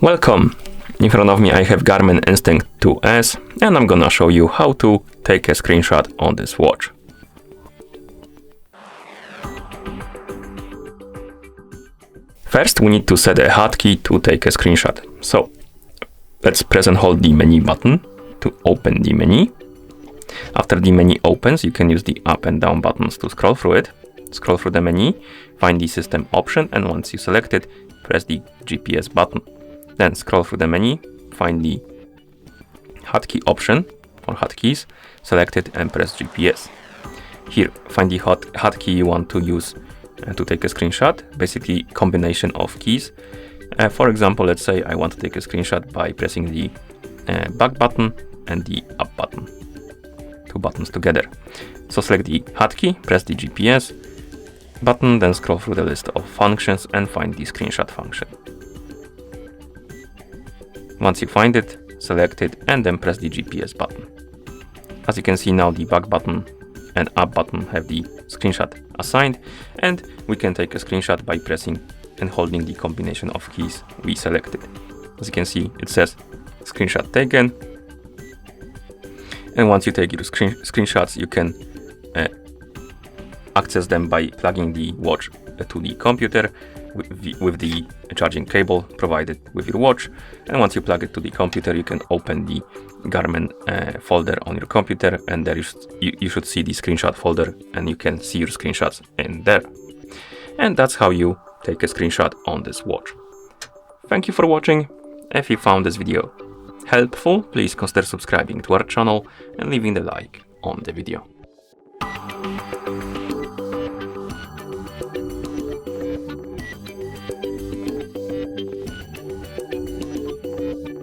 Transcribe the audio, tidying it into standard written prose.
Welcome! In front of me I have GARMIN Instinct 2S and I'm gonna show you how to take a screenshot on this watch. First we need to set a hotkey to take a screenshot. So let's press and hold the menu button to open the menu. After the menu opens, you can use the up and down buttons to scroll through it. Scroll through the menu, find the system option, and once you select it, press the GPS button. Then scroll through the menu, find the hotkey option or hotkeys, select it and press GPS. Here, find the hotkey you want to use to take a screenshot, basically combination of keys. For example, let's say I want to take a screenshot by pressing the back button and the up button, two buttons together. So select the hotkey, press the GPS button, then scroll through the list of functions and find the screenshot function. Once you find it, select it and then press the GPS button. As you can see now, the back button and up button have the screenshot assigned, and we can take a screenshot by pressing and holding the combination of keys we selected. As you can see, it says screenshot taken. And once you take your screenshots, you can access them by plugging the watch to the computer with the charging cable provided with your watch. And once you plug it to the computer, you can open the Garmin folder on your computer, and there you should see the screenshot folder, and you can see your screenshots in there. And that's how you take a screenshot on this watch. Thank you for watching. If you found this video helpful, please consider subscribing to our channel and leaving the like on the video.